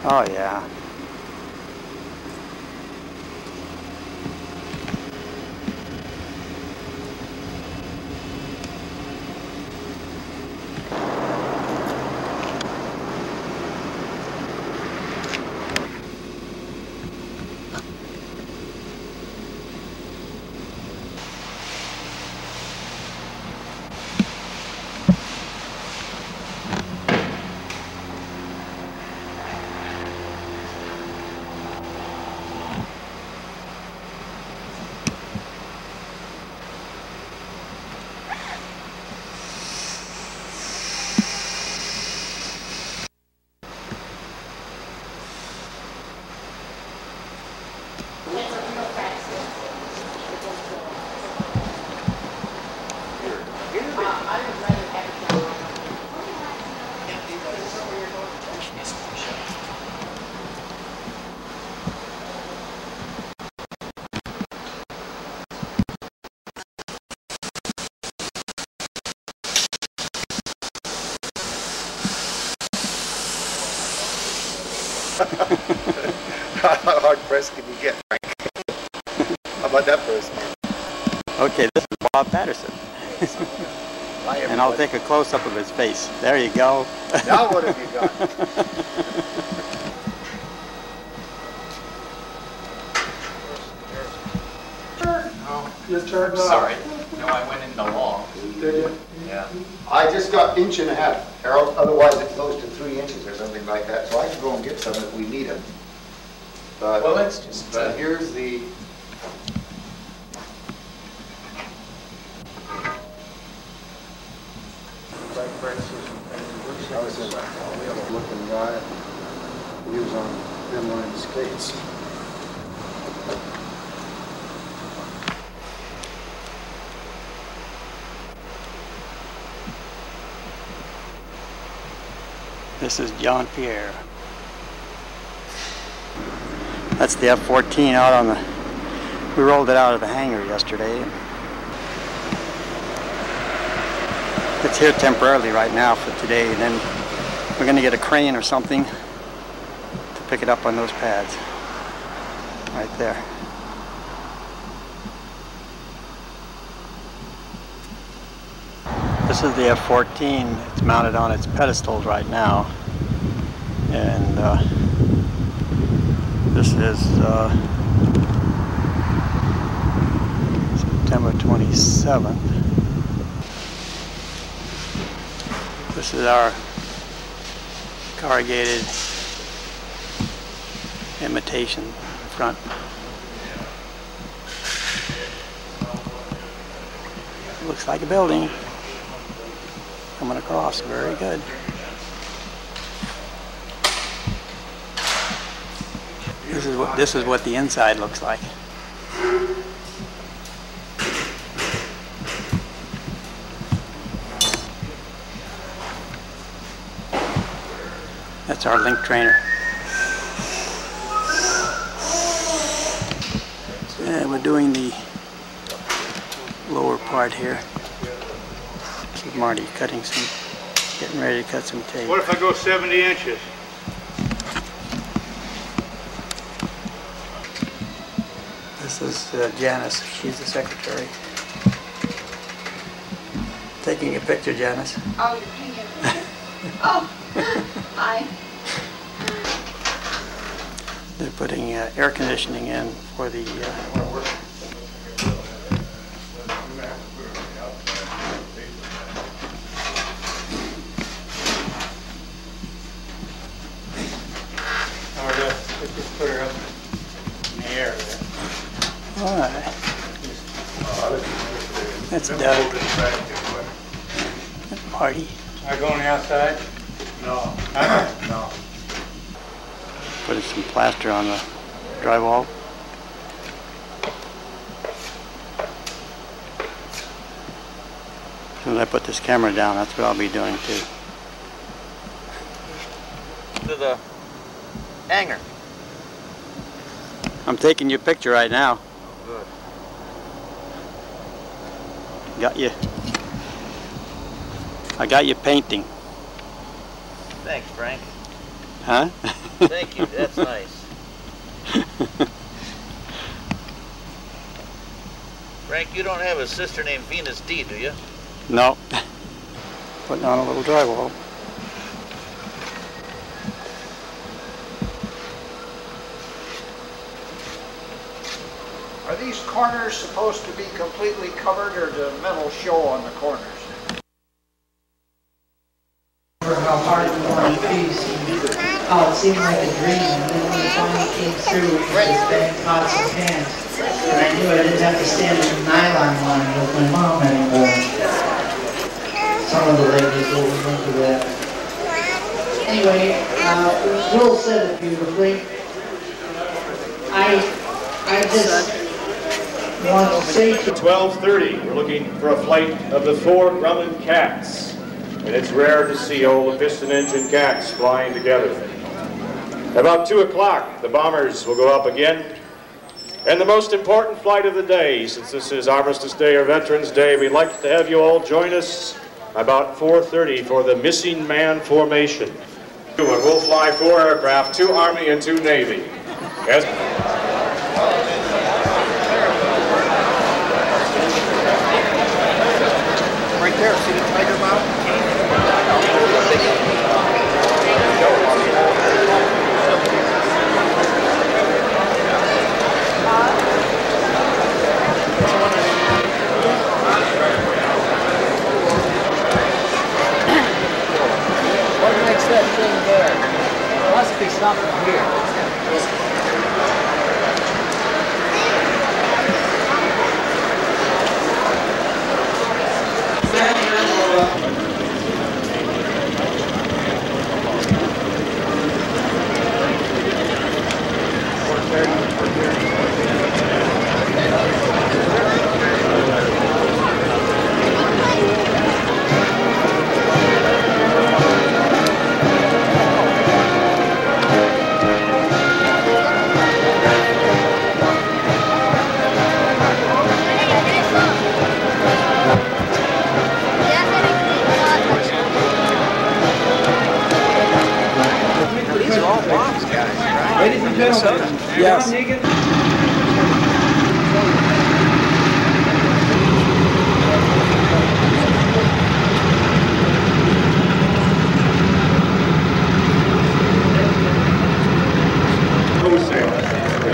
Oh yeah. How hard pressed can you get, Frank? How about that first? Okay, this is Bob Patterson. And I'll take a close-up of his face. There you go. Now what have you got? Your turn. Sorry. No, I went in the wall. Did you? Yeah. I just got 1.5 inches, Harold. Otherwise it goes to 3 inches or something like that. So I can go and get some if we need them. But, Well, let's just... but here's the... I was in a looking guy. He was on inline skates. This is John Pierre. That's the F-14 out on the... We rolled it out of the hangar yesterday. It's here temporarily right now for today, and then we're going to get a crane or something to pick it up on those pads. Right there. This is the F-14. It's mounted on its pedestals right now. And this is September 27th. This is our corrugated imitation front. Looks like a building coming across. Very good. This is what the inside looks like. That's our link trainer. Yeah, we're doing the lower part here. Keep Marty cutting some, getting ready to cut some tape. What if I go 70 inches? This is Janice. She's the secretary. Taking a picture, Janice. Oh, you're taking a picture? Oh, hi. They're putting air conditioning in for the Just put her up in the air there. all right. That's Doug. That's Marty. Am I going outside? No. No. Putting some plaster on the drywall. As soon as I put this camera down, that's what I'll be doing too. To the hangar. I'm taking your picture right now. Good. Got you. I got you painting. Thanks, Frank. Huh? Thank you, that's nice. Frank, you don't have a sister named Venus D, do you? No. Putting on a little drywall. Are these corners supposed to be completely covered, or does metal show on the corners? How hard we want to piece. Oh, it seemed like a dream, and then when it finally came through, it was bang pots and pans. And I knew I didn't have to stand in the nylon line with my mom anymore. Some of the ladies will remember that. Anyway, Will said it beautifully. I just want to say to 12:30, we're looking for a flight of the 4 Grumman cats. And it's rare to see all the piston engine cats flying together. About 2 o'clock, the bombers will go up again. And the most important flight of the day, since this is Armistice Day or Veterans Day, we'd like to have you all join us about 4:30 for the Missing Man Formation. And we'll fly 4 aircraft, 2 Army and 2 Navy. Yes. Right there, see the tiger mouth? What makes that thing there? There must be something here. Ladies and gentlemen, Yes. We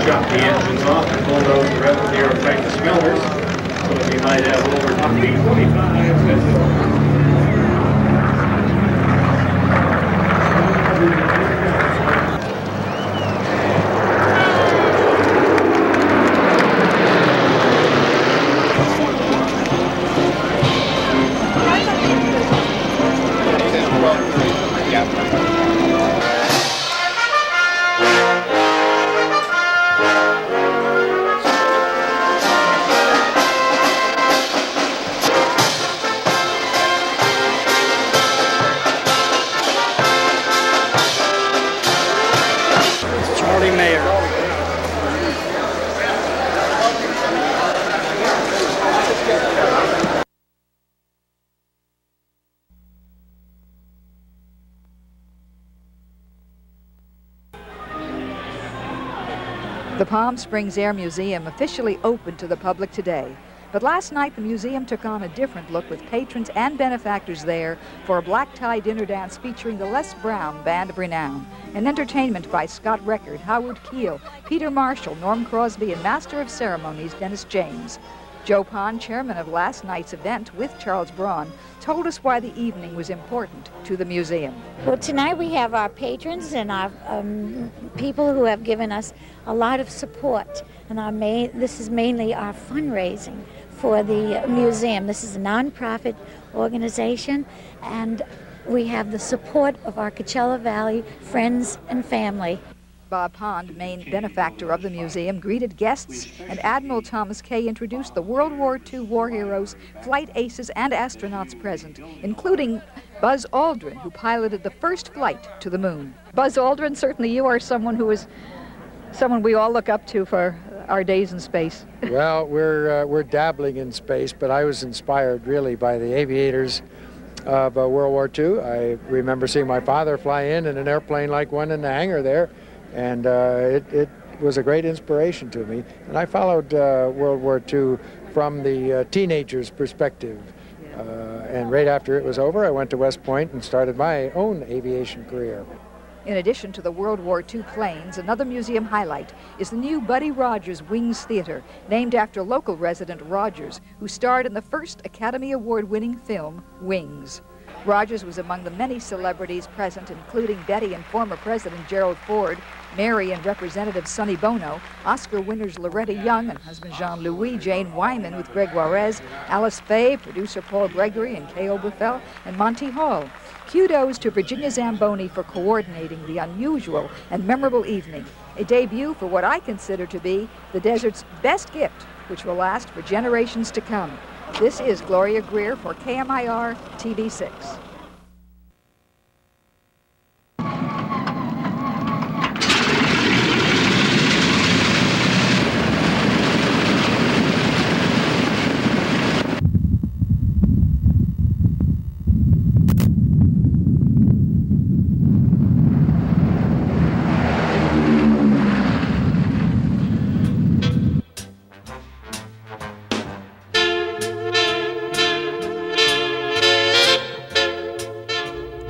shut the engines off and pull those revenue or tighten the smellers so that we might have over 25. The Palm Springs Air Museum officially opened to the public today. But last night, the museum took on a different look with patrons and benefactors there for a black-tie dinner dance featuring the Les Brown Band of Renown, and entertainment by Scott Record, Howard Keel, Peter Marshall, Norm Crosby, and Master of Ceremonies, Dennis James. Joe Pond, chairman of last night's event with Charles Braun, told us why the evening was important to the museum. Well, tonight we have our patrons and our people who have given us a lot of support, and this is mainly our fundraising for the museum. This is a non-profit organization, and we have the support of our Coachella Valley friends and family. Bob Pond, main benefactor of the museum, greeted guests, and Admiral Thomas Kay introduced the World War II war heroes, flight aces, and astronauts present, including Buzz Aldrin, who piloted the first flight to the moon. Buzz Aldrin, certainly you are someone who is someone we all look up to for our days in space. Well, we're dabbling in space, but I was inspired really by the aviators of World War II. I remember seeing my father fly in an airplane like one in the hangar there, and it was a great inspiration to me. And I followed World War II from the teenager's perspective. And right after it was over, I went to West Point and started my own aviation career. In addition to the World War II planes, another museum highlight is the new Buddy Rogers Wings Theater, named after local resident Rogers, who starred in the first Academy Award-winning film, Wings. Rogers was among the many celebrities present, including Betty and former President Gerald Ford, Mary and Representative Sonny Bono, Oscar winners Loretta Young and husband Jean-Louis, Jane Wyman with Greg Juarez, Alice Faye, producer Paul Gregory and K.O. Buffel, and Monty Hall. Kudos to Virginia Zamboni for coordinating the unusual and memorable evening, a debut for what I consider to be the desert's best gift, which will last for generations to come. This is Gloria Greer for KMIR TV6.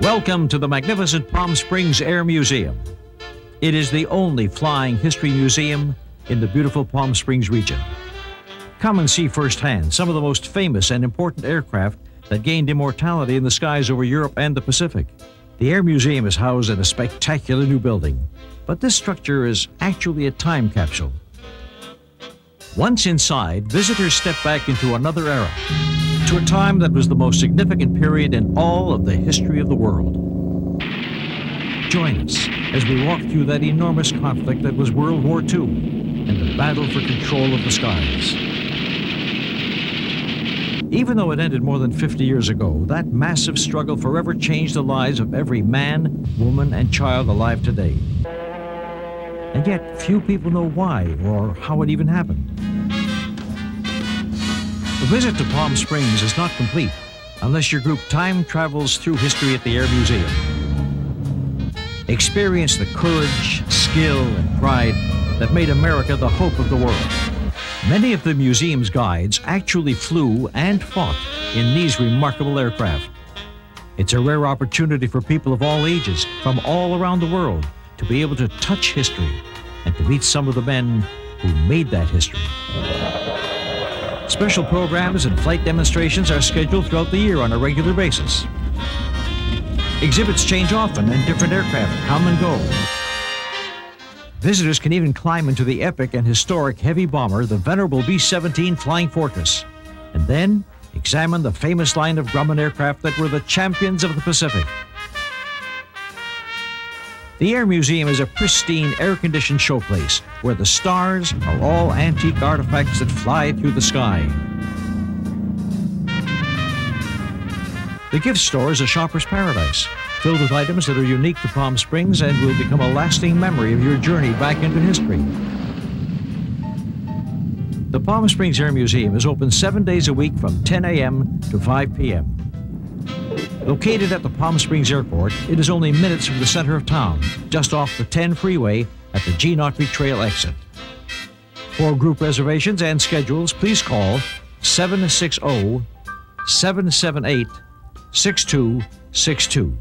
Welcome to the magnificent Palm Springs Air Museum. It is the only flying history museum in the beautiful Palm Springs region. Come and see firsthand some of the most famous and important aircraft that gained immortality in the skies over Europe and the Pacific. The Air Museum is housed in a spectacular new building, but this structure is actually a time capsule. Once inside, visitors step back into another era, to a time that was the most significant period in all of the history of the world. Join us as we walk through that enormous conflict that was World War II and the battle for control of the skies. Even though it ended more than 50 years ago, that massive struggle forever changed the lives of every man, woman, and child alive today. And yet, few people know why or how it even happened. The visit to Palm Springs is not complete unless your group time travels through history at the Air Museum. Experience the courage, skill, and pride that made America the hope of the world. Many of the museum's guides actually flew and fought in these remarkable aircraft. It's a rare opportunity for people of all ages from all around the world to be able to touch history and to meet some of the men who made that history. Special programs and flight demonstrations are scheduled throughout the year on a regular basis. Exhibits change often and different aircraft come and go. Visitors can even climb into the epic and historic heavy bomber, the venerable B-17 Flying Fortress, and then examine the famous line of Grumman aircraft that were the champions of the Pacific. The Air Museum is a pristine, air-conditioned showplace where the stars are all antique artifacts that fly through the sky. The gift store is a shopper's paradise, filled with items that are unique to Palm Springs and will become a lasting memory of your journey back into history. The Palm Springs Air Museum is open 7 days a week from 10 a.m. to 5 p.m. Located at the Palm Springs Airport, it is only minutes from the center of town, just off the 10 freeway at the Gene Autry Trail exit. For group reservations and schedules, please call 760-778-6262.